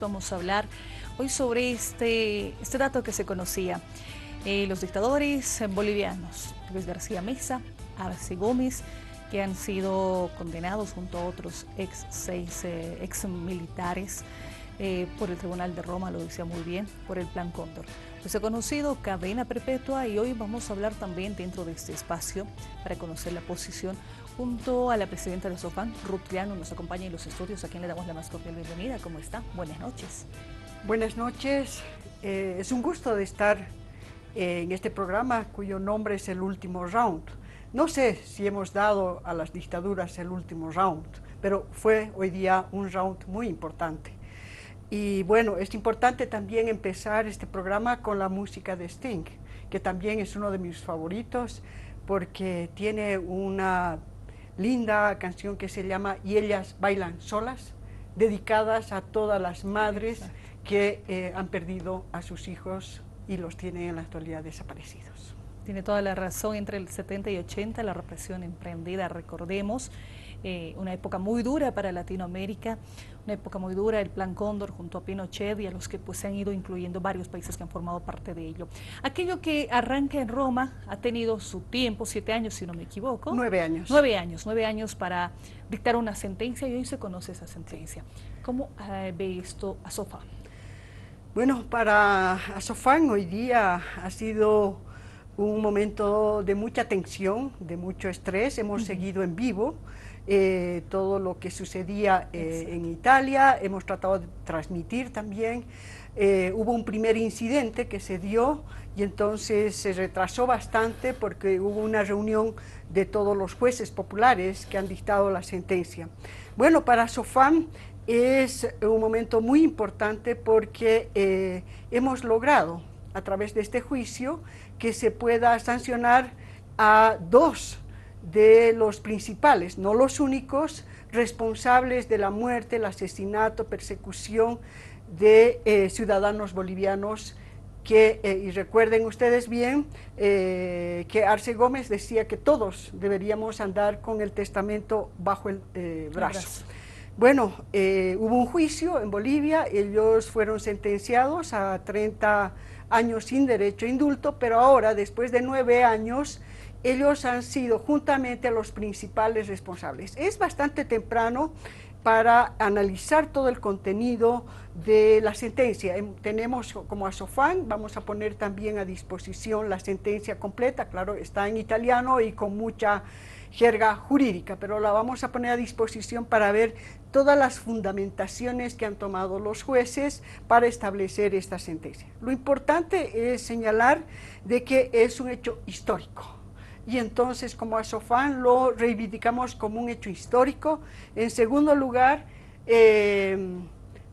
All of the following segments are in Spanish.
Vamos a hablar hoy sobre este dato que se conocía. Los dictadores bolivianos, Luis García Meza, Arce Gómez, que han sido condenados junto a otros ex militares por el Tribunal de Roma, lo decía muy bien, por el Plan Cóndor. Pues ha conocido cadena perpetua y hoy vamos a hablar también dentro de este espacio para conocer la posición junto a la presidenta de SOFAN, Ruth Llano, nos acompaña en los estudios, a quien le damos la más cordial bienvenida. ¿Cómo está? Buenas noches. Buenas noches, es un gusto de estar en este programa cuyo nombre es El Último Round. No sé si hemos dado a las dictaduras el último round, pero fue hoy día un round muy importante. Y bueno, es importante también empezar este programa con la música de Sting, que también es uno de mis favoritos, porque tiene una linda canción que se llama Y ellas bailan solas, dedicadas a todas las madres que han perdido a sus hijos y los tienen en la actualidad desaparecidos. Tiene toda la razón, entre el 70 y 80 la represión emprendida, recordemos, una época muy dura para Latinoamérica, una época muy dura, el Plan Cóndor junto a Pinochet y a los que pues se han ido incluyendo varios países que han formado parte de ello. Aquello que arranca en Roma ha tenido su tiempo, 7 años si no me equivoco. 9 años. 9 años para dictar una sentencia y hoy se conoce esa sentencia. ¿Cómo ve esto ASOFAN? Bueno, para ASOFAN hoy día ha sido un momento de mucha tensión, de mucho estrés. Hemos seguido en vivo todo lo que sucedía en Italia, hemos tratado de transmitir también. Hubo un primer incidente que se dio y entonces se retrasó bastante porque hubo una reunión de todos los jueces populares que han dictado la sentencia. Bueno, para SOFAN es un momento muy importante porque hemos logrado a través de este juicio que se pueda sancionar a 2 de los principales, no los únicos, responsables de la muerte, el asesinato, persecución de ciudadanos bolivianos que, y recuerden ustedes bien, que Arce Gómez decía que todos deberíamos andar con el testamento bajo el brazo. Bueno, hubo un juicio en Bolivia, ellos fueron sentenciados a 30 años sin derecho a indulto, pero ahora, después de 9 años, ellos han sido juntamente los principales responsables. Es bastante temprano para analizar todo el contenido de la sentencia. Tenemos como ASOFAN, vamos a poner también a disposición la sentencia completa, claro, está en italiano y con mucha jerga jurídica, pero la vamos a poner a disposición para ver todas las fundamentaciones que han tomado los jueces para establecer esta sentencia. Lo importante es señalar de que es un hecho histórico. Y entonces como ASOFAN lo reivindicamos como un hecho histórico. En segundo lugar,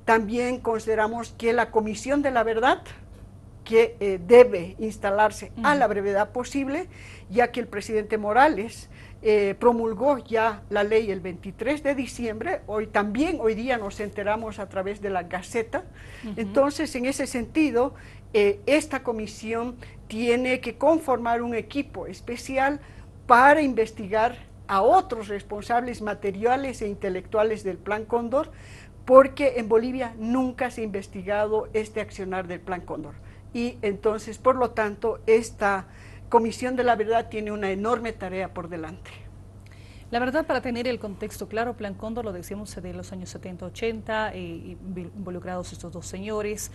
también consideramos que la Comisión de la Verdad, que debe instalarse a la brevedad posible, ya que el presidente Morales promulgó ya la ley el 23 de diciembre, hoy día nos enteramos a través de la Gaceta. Entonces, en ese sentido, esta comisión tiene que conformar un equipo especial para investigar a otros responsables materiales e intelectuales del Plan Cóndor, porque en Bolivia nunca se ha investigado este accionar del Plan Cóndor. Y entonces, por lo tanto, esta Comisión de la Verdad tiene una enorme tarea por delante. La verdad, para tener el contexto claro, Plan Cóndor, lo decíamos de los años 70-80, involucrados estos 2 señores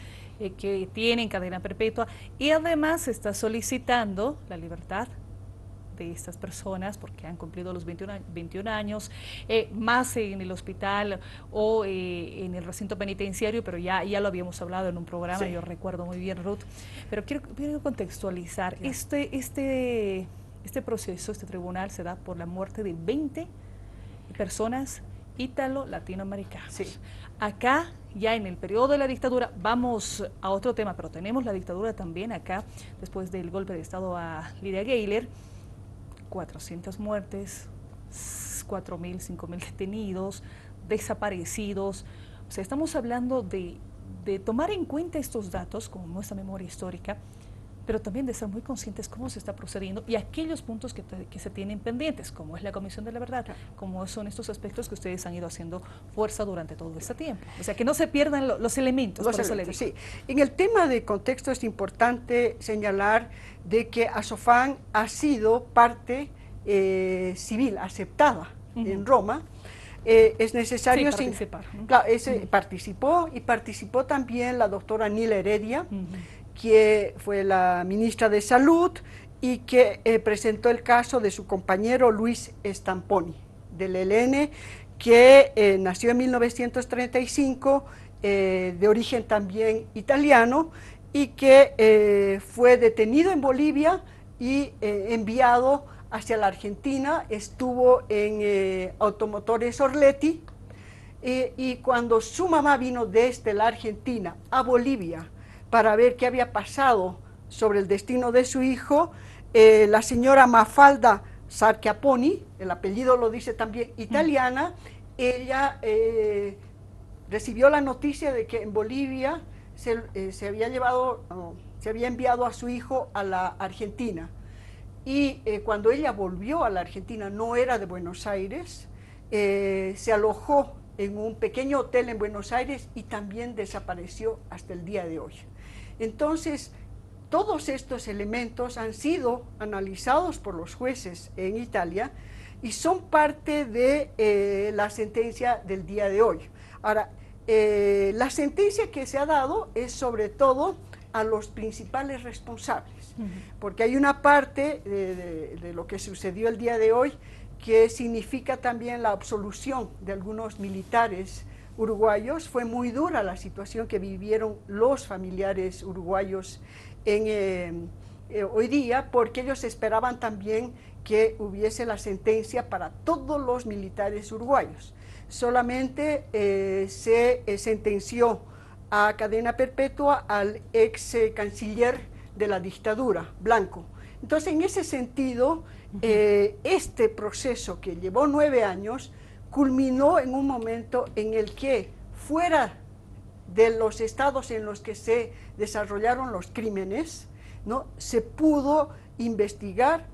que tienen cadena perpetua y además se está solicitando la libertad de estas personas porque han cumplido los 21 años, más en el hospital o en el recinto penitenciario, pero ya lo habíamos hablado en un programa, sí. Yo recuerdo muy bien, Ruth, pero quiero contextualizar. Este proceso, este tribunal se da por la muerte de 20 personas ítalo-latinoamericanas. Sí. Acá, ya en el periodo de la dictadura, vamos a otro tema, pero tenemos la dictadura también acá, después del golpe de Estado a Lidia Gayler, 400 muertes, 4.000, 5.000 detenidos, desaparecidos. O sea, estamos hablando de tomar en cuenta estos datos, como nuestra memoria histórica, pero también de ser muy conscientes cómo se está procediendo y aquellos puntos que se tienen pendientes, como es la Comisión de la Verdad, como son estos aspectos que ustedes han ido haciendo fuerza durante todo este tiempo. O sea, que no se pierdan los elementos, por eso le digo. Sí. En el tema de contexto es importante señalar de que Asofan ha sido parte civil aceptada en Roma. Es necesario participar. Claro, participó también la doctora Nila Heredia, que fue la ministra de Salud y que presentó el caso de su compañero Luis Stamponi, del ELN, que nació en 1935, de origen también italiano, y que fue detenido en Bolivia y enviado hacia la Argentina. Estuvo en Automotores Orletti, y cuando su mamá vino desde la Argentina a Bolivia para ver qué había pasado sobre el destino de su hijo, la señora Mafalda Sarchiapponi, el apellido lo dice también italiana, ella recibió la noticia de que en Bolivia se había enviado a su hijo a la Argentina. Y cuando ella volvió a la Argentina, no era de Buenos Aires, se alojó en un pequeño hotel en Buenos Aires y también desapareció hasta el día de hoy. Entonces, todos estos elementos han sido analizados por los jueces en Italia y son parte de la sentencia del día de hoy. Ahora, la sentencia que se ha dado es sobre todo a los principales responsables, porque hay una parte de lo que sucedió el día de hoy que significa también la absolución de algunos militares uruguayos. Fue muy dura la situación que vivieron los familiares uruguayos hoy día, porque ellos esperaban también que hubiese la sentencia para todos los militares uruguayos. Solamente se sentenció a cadena perpetua al ex canciller de la dictadura, Blanco. Entonces, en ese sentido, este proceso que llevó 9 años culminó en un momento en el que, fuera de los estados en los que se desarrollaron los crímenes, ¿no?, se pudo investigar,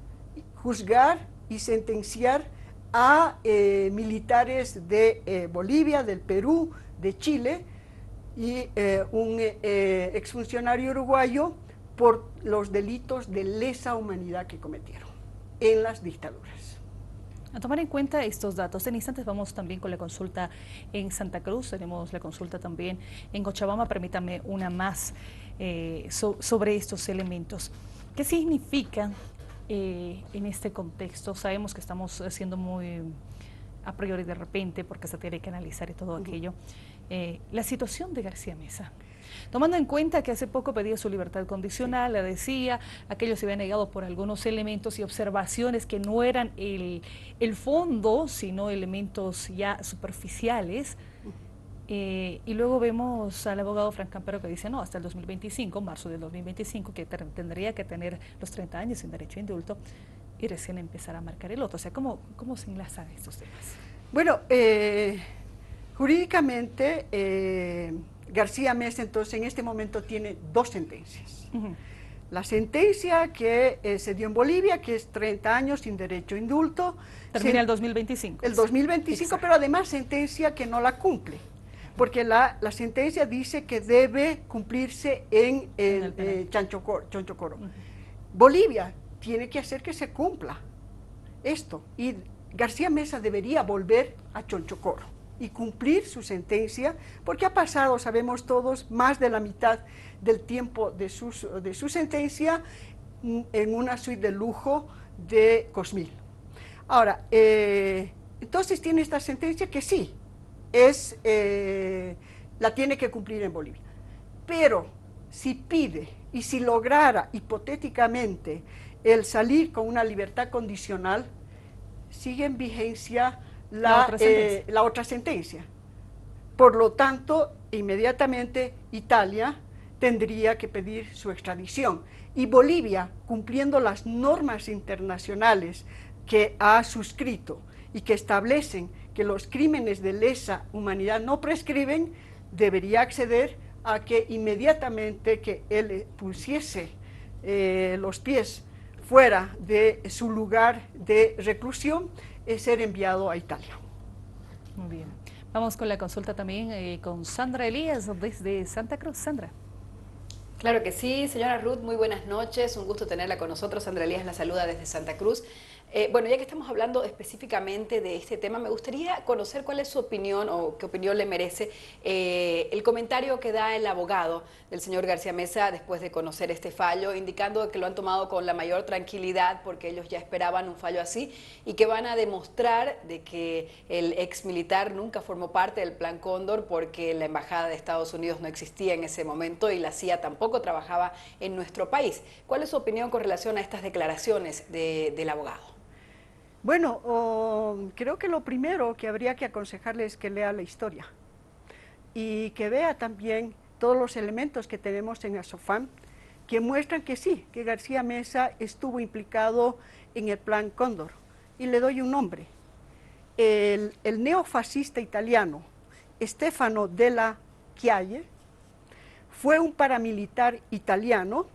juzgar y sentenciar a militares de Bolivia, del Perú, de Chile, y un exfuncionario uruguayo por los delitos de lesa humanidad que cometieron en las dictaduras. A tomar en cuenta estos datos, en instantes vamos también con la consulta en Santa Cruz, tenemos la consulta también en Cochabamba. Permítame una más sobre estos elementos. ¿Qué significa en este contexto? Sabemos que estamos siendo muy a priori de repente, porque se tiene que analizar y todo aquello. La situación de García Meza, tomando en cuenta que hace poco pedía su libertad condicional, le decía, aquello se había negado por algunos elementos y observaciones que no eran el fondo, sino elementos ya superficiales, y luego vemos al abogado Frank Campero que dice, no, hasta el 2025, marzo del 2025, que tendría que tener los 30 años sin derecho a indulto, y recién empezar a marcar el otro. O sea, ¿cómo se enlazan estos temas? Bueno, jurídicamente, García Meza entonces en este momento tiene 2 sentencias. La sentencia que se dio en Bolivia, que es 30 años sin derecho a indulto. Termina el 2025. El 2025, exacto. Pero además sentencia que no la cumple, porque la sentencia dice que debe cumplirse en Chonchocoro. Bolivia tiene que hacer que se cumpla esto, y García Meza debería volver a Chonchocoro y cumplir su sentencia, porque ha pasado, sabemos todos, más de la mitad del tiempo de su sentencia en una suite de lujo de Cosmil. Ahora, entonces tiene esta sentencia que sí, la tiene que cumplir en Bolivia, pero si pide y si lograra hipotéticamente el salir con una libertad condicional, sigue en vigencia la otra sentencia. Por lo tanto, inmediatamente Italia tendría que pedir su extradición, y Bolivia, cumpliendo las normas internacionales que ha suscrito y que establecen que los crímenes de lesa humanidad no prescriben, debería acceder a que inmediatamente que él pusiese los pies fuera de su lugar de reclusión, ser enviado a Italia. Muy bien. Vamos con la consulta también con Sandra Elías desde Santa Cruz. Sandra. Claro que sí, señora Ruth, muy buenas noches, un gusto tenerla con nosotros. Sandra Elías la saluda desde Santa Cruz. Bueno, ya que estamos hablando específicamente de este tema, me gustaría conocer cuál es su opinión o qué opinión le merece el comentario que da el abogado del señor García Meza después de conocer este fallo, indicando que lo han tomado con la mayor tranquilidad porque ellos ya esperaban un fallo así y que van a demostrar de que el ex militar nunca formó parte del Plan Cóndor porque la Embajada de Estados Unidos no existía en ese momento y la CIA tampoco trabajaba en nuestro país. ¿Cuál es su opinión con relación a estas declaraciones del abogado? Bueno, creo que lo primero que habría que aconsejarle es que lea la historia y que vea también todos los elementos que tenemos en Azofán que muestran que sí, que García Meza estuvo implicado en el Plan Cóndor. Y le doy un nombre. El neofascista italiano Stefano Della Chiaie fue un paramilitar italiano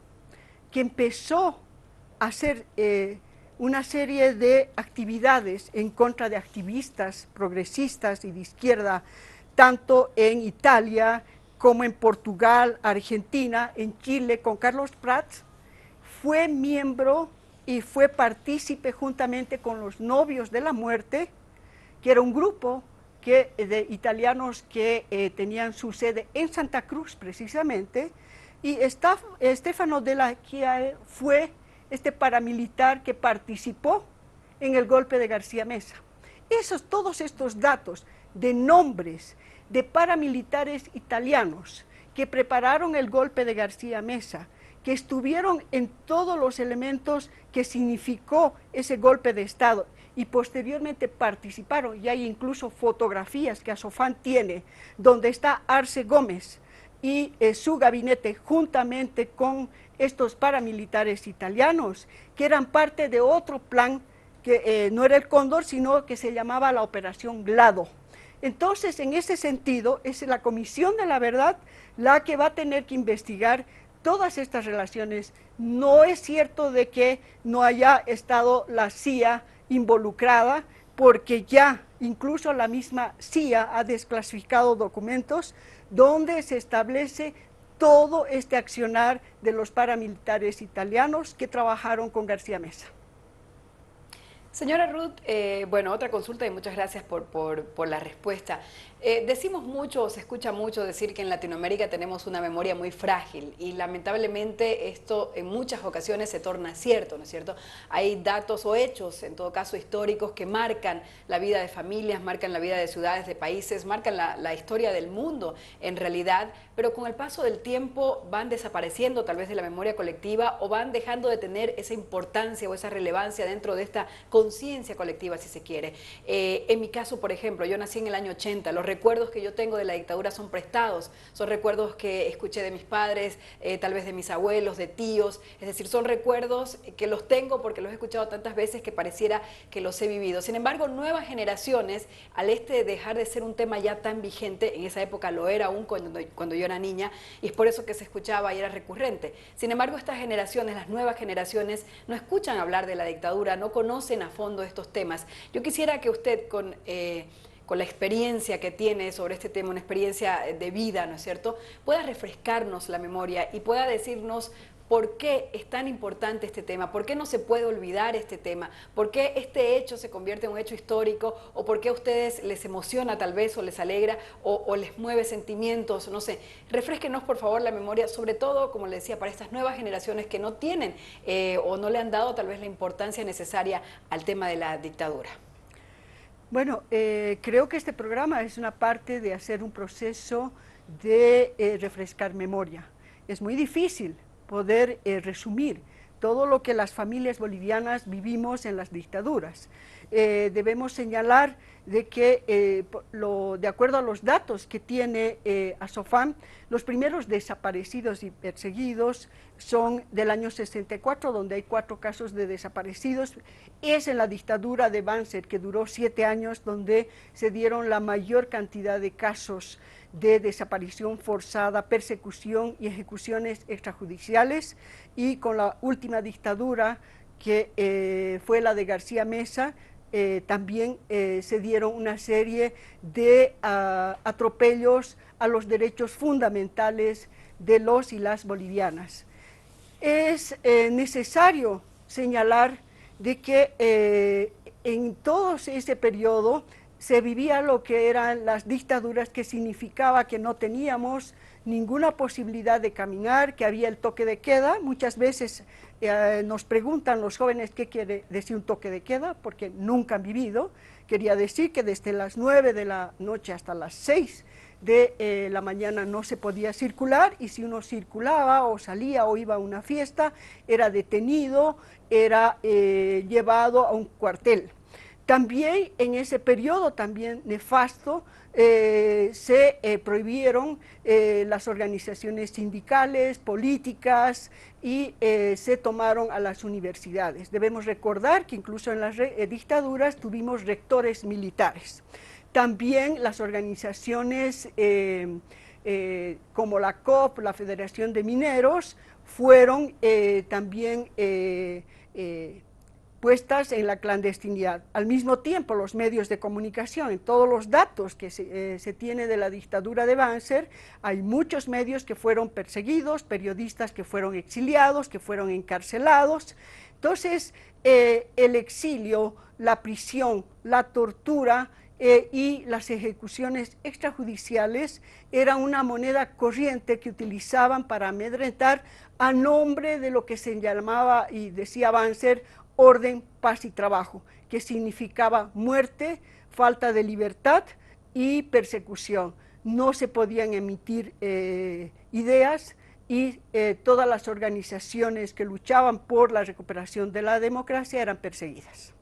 que empezó a hacer una serie de actividades en contra de activistas progresistas y de izquierda, tanto en Italia como en Portugal, Argentina, en Chile, con Carlos Prats. Fue miembro y fue partícipe juntamente con los Novios de la Muerte, que era un grupo de italianos que tenían su sede en Santa Cruz precisamente, y Stefano Della Chiaie fue este paramilitar que participó en el golpe de García Meza. Todos estos datos de nombres de paramilitares italianos que prepararon el golpe de García Meza, que estuvieron en todos los elementos que significó ese golpe de Estado y posteriormente participaron, y hay incluso fotografías que Azofán tiene, donde está Arce Gómez y su gabinete juntamente con estos paramilitares italianos, que eran parte de otro plan que no era el Cóndor, sino que se llamaba la Operación Glado. Entonces, en ese sentido, es la Comisión de la Verdad la que va a tener que investigar todas estas relaciones. No es cierto de que no haya estado la CIA involucrada, porque ya incluso la misma CIA ha desclasificado documentos donde se establece todo este accionar de los paramilitares italianos que trabajaron con García Meza. Señora Ruth, bueno, otra consulta y muchas gracias por la respuesta. Decimos mucho, o se escucha mucho decir que en Latinoamérica tenemos una memoria muy frágil y lamentablemente esto en muchas ocasiones se torna cierto, ¿no es cierto? Hay datos o hechos, en todo caso históricos, que marcan la vida de familias, marcan la vida de ciudades, de países, marcan la historia del mundo en realidad, pero con el paso del tiempo van desapareciendo tal vez de la memoria colectiva o van dejando de tener esa importancia o esa relevancia dentro de esta conciencia colectiva, si se quiere. En mi caso, por ejemplo, yo nací en el año 80, los recuerdos que yo tengo de la dictadura son prestados, son recuerdos que escuché de mis padres, tal vez de mis abuelos, de tíos, es decir, son recuerdos que los tengo porque los he escuchado tantas veces que pareciera que los he vivido. Sin embargo, nuevas generaciones, al dejar de ser un tema ya tan vigente, en esa época lo era aún cuando yo era niña, y es por eso que se escuchaba y era recurrente. Sin embargo, estas generaciones, las nuevas generaciones, no escuchan hablar de la dictadura, no conocen a fondo estos temas. Yo quisiera que usted con la experiencia que tiene sobre este tema, una experiencia de vida, ¿no es cierto?, pueda refrescarnos la memoria y pueda decirnos por qué es tan importante este tema, por qué no se puede olvidar este tema, por qué este hecho se convierte en un hecho histórico, o por qué a ustedes les emociona tal vez, o les alegra, o les mueve sentimientos, no sé. Refrésquenos por favor la memoria, sobre todo, como le decía, para estas nuevas generaciones que no tienen o no le han dado tal vez la importancia necesaria al tema de la dictadura. Bueno, creo que este programa es una parte de hacer un proceso de refrescar memoria. Es muy difícil poder resumir todo lo que las familias bolivianas vivimos en las dictaduras. Debemos señalar de que, de acuerdo a los datos que tiene Azofán, los primeros desaparecidos y perseguidos son del año 64, donde hay 4 casos de desaparecidos. Es en la dictadura de Banzer, que duró 7 años, donde se dieron la mayor cantidad de casos de desaparición forzada, persecución y ejecuciones extrajudiciales, y con la última dictadura, que fue la de García Meza, también se dieron una serie de atropellos a los derechos fundamentales de los y las bolivianas. Es necesario señalar de que en todo ese periodo se vivía lo que eran las dictaduras, que significaba que no teníamos ninguna posibilidad de caminar, que había el toque de queda. Muchas veces nos preguntan los jóvenes qué quiere decir un toque de queda, porque nunca han vivido. Quería decir que desde las 9 de la noche hasta las 6 de la mañana no se podía circular, y si uno circulaba o salía o iba a una fiesta, era detenido, era llevado a un cuartel. También en ese periodo también nefasto se prohibieron las organizaciones sindicales, políticas, y se tomaron a las universidades. Debemos recordar que incluso en las dictaduras tuvimos rectores militares. También las organizaciones como la COP, la Federación de Mineros, fueron también puestas en la clandestinidad. Al mismo tiempo, los medios de comunicación, en todos los datos que se tiene de la dictadura de Banzer, hay muchos medios que fueron perseguidos, periodistas que fueron exiliados, que fueron encarcelados. Entonces, el exilio, la prisión, la tortura y las ejecuciones extrajudiciales era una moneda corriente que utilizaban para amedrentar a nombre de lo que se llamaba, y decía Banzer, orden, paz y trabajo, que significaba muerte, falta de libertad y persecución. No se podían emitir ideas, y todas las organizaciones que luchaban por la recuperación de la democracia eran perseguidas.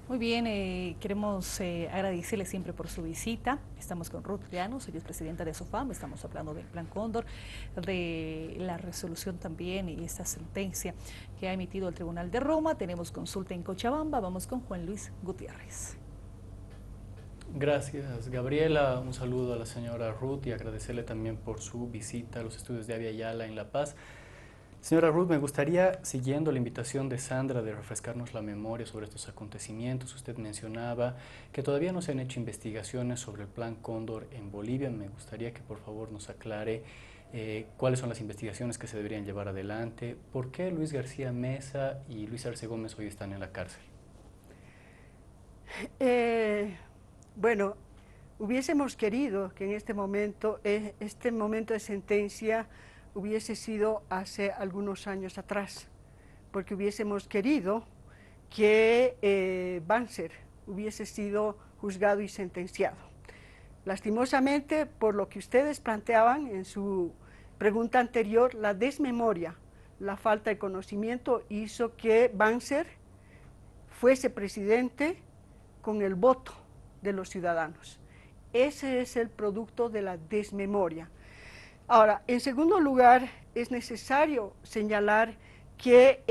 Muy bien, queremos agradecerle siempre por su visita. Estamos con Ruth Llanos, ella es presidenta de SOFAM, estamos hablando del Plan Cóndor, de la resolución también y esta sentencia que ha emitido el Tribunal de Roma. Tenemos consulta en Cochabamba, vamos con Juan Luis Gutiérrez. Gracias, Gabriela. Un saludo a la señora Ruth y agradecerle también por su visita a los estudios de Avia Yala en La Paz. Señora Ruth, me gustaría, siguiendo la invitación de Sandra de refrescarnos la memoria sobre estos acontecimientos. Usted mencionaba que todavía no se han hecho investigaciones sobre el Plan Cóndor en Bolivia. Me gustaría que por favor nos aclare cuáles son las investigaciones que se deberían llevar adelante, por qué Luis García Meza y Luis Arce Gómez hoy están en la cárcel. Bueno, hubiésemos querido que en este momento de sentencia hubiese sido hace algunos años atrás, porque hubiésemos querido que Banzer hubiese sido juzgado y sentenciado. Lastimosamente, por lo que ustedes planteaban en su pregunta anterior, la desmemoria, la falta de conocimiento hizo que Banzer fuese presidente con el voto de los ciudadanos. Ese es el producto de la desmemoria. Ahora, en segundo lugar, es necesario señalar que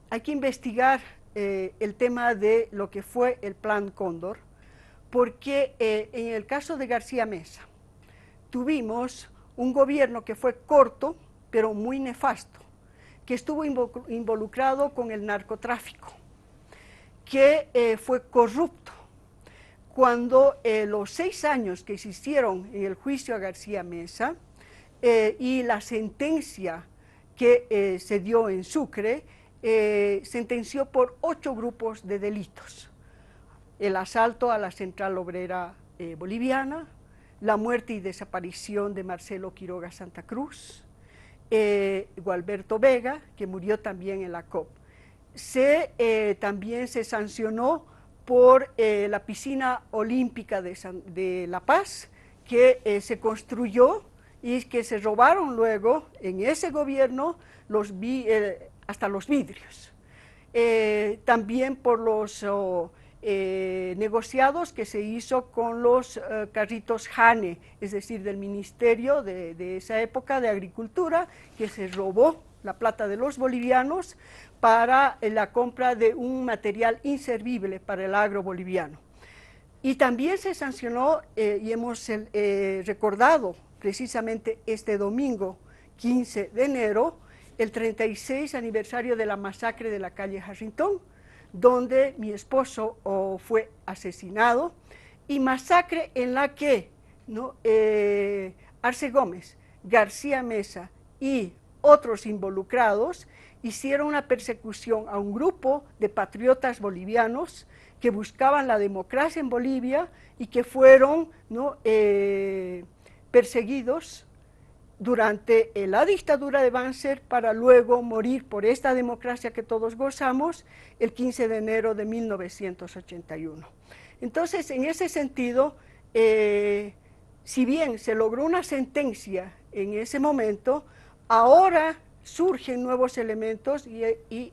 hay que investigar el tema de lo que fue el Plan Cóndor, porque en el caso de García Meza tuvimos un gobierno que fue corto, pero muy nefasto, que estuvo involucrado con el narcotráfico, que fue corrupto. Cuando los 6 años que se hicieron en el juicio a García Meza y la sentencia que se dio en Sucre, sentenció por 8 grupos de delitos: el asalto a la Central Obrera Boliviana, la muerte y desaparición de Marcelo Quiroga Santa Cruz, Gualberto Vega, que murió también en la COP. También se sancionó por la piscina olímpica de La Paz, que se construyó y que se robaron luego en ese gobierno hasta los vidrios. También por los negociados que se hizo con los carritos Jane, es decir, del Ministerio de esa época de Agricultura, que se robó la plata de los bolivianos, para la compra de un material inservible para el agro boliviano. Y también se sancionó, y hemos recordado precisamente este domingo 15 de enero, el 36 aniversario de la masacre de la calle Harrington, donde mi esposo fue asesinado, y masacre en la que Arce Gómez, García Meza y otros involucrados hicieron una persecución a un grupo de patriotas bolivianos que buscaban la democracia en Bolivia y que fueron perseguidos durante la dictadura de Banzer para luego morir por esta democracia que todos gozamos el 15 de enero de 1981. Entonces, en ese sentido, si bien se logró una sentencia en ese momento, ahora surgen nuevos elementos y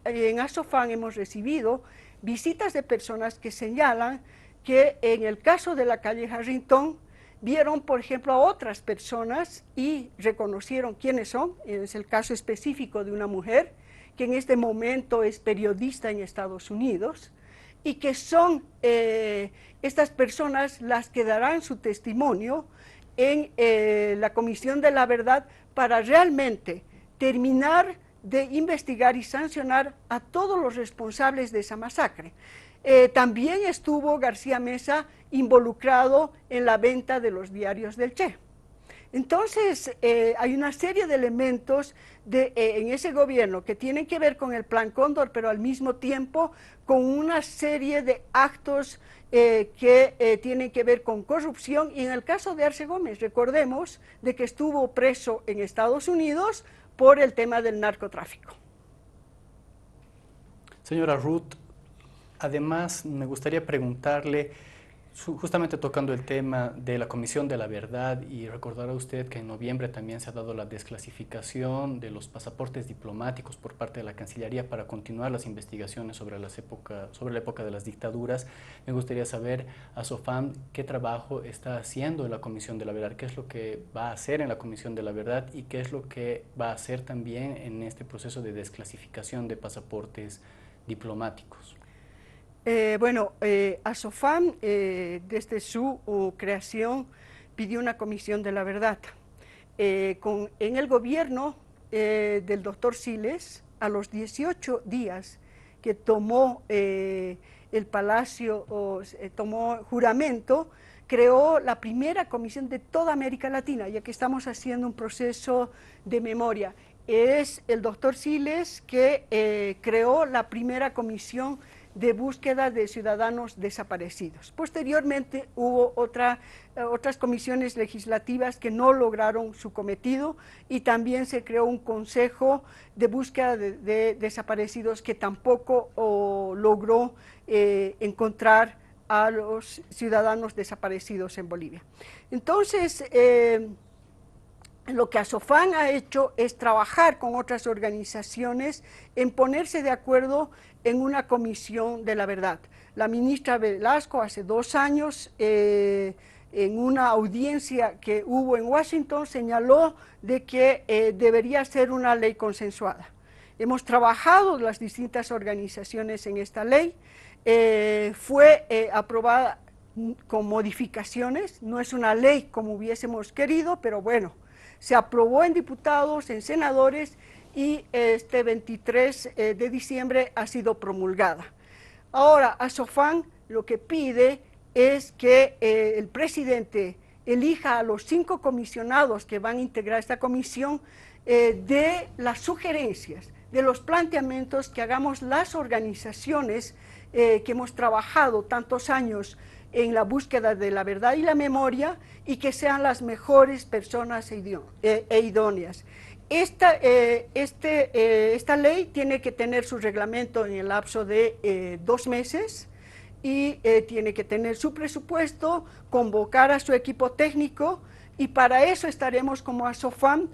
en ASOFAN hemos recibido visitas de personas que señalan que en el caso de la calle Harrington vieron, por ejemplo, a otras personas y reconocieron quiénes son. Es el caso específico de una mujer que en este momento es periodista en Estados Unidos y que son estas personas las que darán su testimonio en la Comisión de la Verdad para realmente terminar de investigar y sancionar a todos los responsables de esa masacre. También estuvo García Meza involucrado en la venta de los diarios del Che. Entonces, hay una serie de elementos en ese gobierno que tienen que ver con el Plan Cóndor, pero al mismo tiempo con una serie de actos que tienen que ver con corrupción. Y en el caso de Arce Gómez, recordemos de que estuvo preso en Estados Unidos por el tema del narcotráfico. Señora Ruth, además me gustaría preguntarle, justamente tocando el tema de la Comisión de la Verdad, y recordará usted que en noviembre también se ha dado la desclasificación de los pasaportes diplomáticos por parte de la Cancillería para continuar las investigaciones sobre la época de las dictaduras. Me gustaría saber, ASOFAM, qué trabajo está haciendo en la Comisión de la Verdad, qué es lo que va a hacer en la Comisión de la Verdad y qué es lo que va a hacer también en este proceso de desclasificación de pasaportes diplomáticos. ASOFAM, desde su creación, pidió una comisión de la verdad. En el gobierno del doctor Siles, a los 18 días que tomó el Palacio, tomó juramento, creó la primera comisión de toda América Latina, ya que estamos haciendo un proceso de memoria. Es el doctor Siles que creó la primera comisión de búsqueda de ciudadanos desaparecidos. Posteriormente hubo otras comisiones legislativas que no lograron su cometido y también se creó un consejo de búsqueda de desaparecidos que tampoco logró encontrar a los ciudadanos desaparecidos en Bolivia. Entonces, lo que ASOFAM ha hecho es trabajar con otras organizaciones en ponerse de acuerdo en una comisión de la verdad. La ministra Velasco hace 2 años, en una audiencia que hubo en Washington, señaló de que debería ser una ley consensuada. Hemos trabajado las distintas organizaciones en esta ley, fue aprobada con modificaciones, no es una ley como hubiésemos querido, pero bueno, se aprobó en diputados, en senadores, y este 23 de diciembre ha sido promulgada. Ahora, ASOFAM lo que pide es que el presidente elija a los 5 comisionados que van a integrar esta comisión, de las sugerencias, de los planteamientos que hagamos las organizaciones que hemos trabajado tantos años en la búsqueda de la verdad y la memoria, y que sean las mejores personas idóneas. Esta ley tiene que tener su reglamento en el lapso de 2 meses y tiene que tener su presupuesto, convocar a su equipo técnico, y para eso estaremos como ASOFAM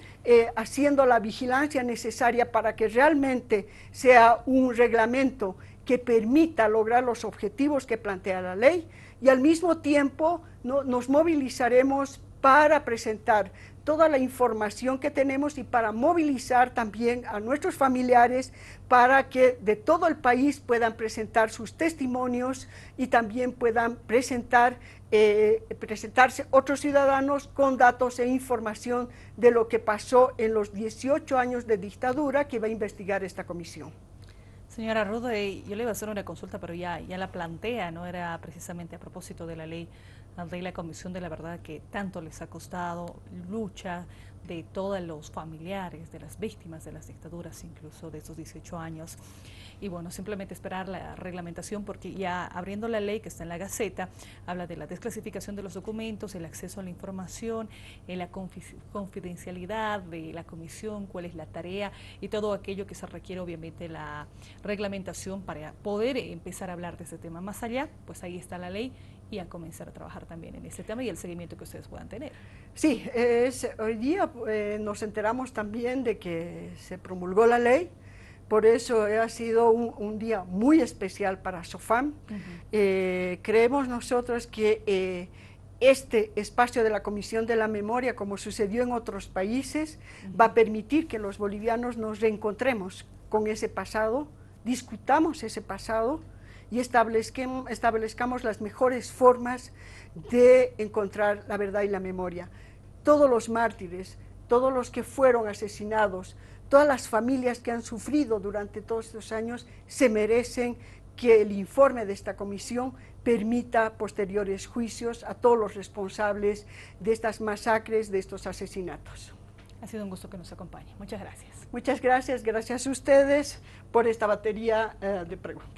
haciendo la vigilancia necesaria para que realmente sea un reglamento que permita lograr los objetivos que plantea la ley, y al mismo tiempo nos movilizaremos para presentar toda la información que tenemos y para movilizar también a nuestros familiares para que de todo el país puedan presentar sus testimonios y también puedan presentarse otros ciudadanos con datos e información de lo que pasó en los 18 años de dictadura que va a investigar esta comisión. Señora Ruth, yo le iba a hacer una consulta, pero ya la plantea, no era precisamente a propósito de la ley de la Comisión de la Verdad que tanto les ha costado, lucha de todos los familiares, de las víctimas de las dictaduras, incluso de esos 18 años. Y bueno, simplemente esperar la reglamentación porque ya abriendo la ley que está en la Gaceta, habla de la desclasificación de los documentos, el acceso a la información, la confidencialidad de la comisión, cuál es la tarea y todo aquello que se requiere obviamente la reglamentación para poder empezar a hablar de ese tema. Más allá, pues ahí está la ley y a comenzar a trabajar también en ese tema y el seguimiento que ustedes puedan tener. Sí, hoy día nos enteramos también de que se promulgó la ley. Por eso ha sido un día muy especial para SOFAM. Creemos nosotros que este espacio de la Comisión de la Memoria, como sucedió en otros países, va a permitir que los bolivianos nos reencontremos con ese pasado, discutamos ese pasado y establezcamos las mejores formas de encontrar la verdad y la memoria. Todos los mártires, todos los que fueron asesinados, todas las familias que han sufrido durante todos estos años se merecen que el informe de esta comisión permita posteriores juicios a todos los responsables de estas masacres, de estos asesinatos. Ha sido un gusto que nos acompañe. Muchas gracias. Muchas gracias, gracias a ustedes por esta batería de preguntas.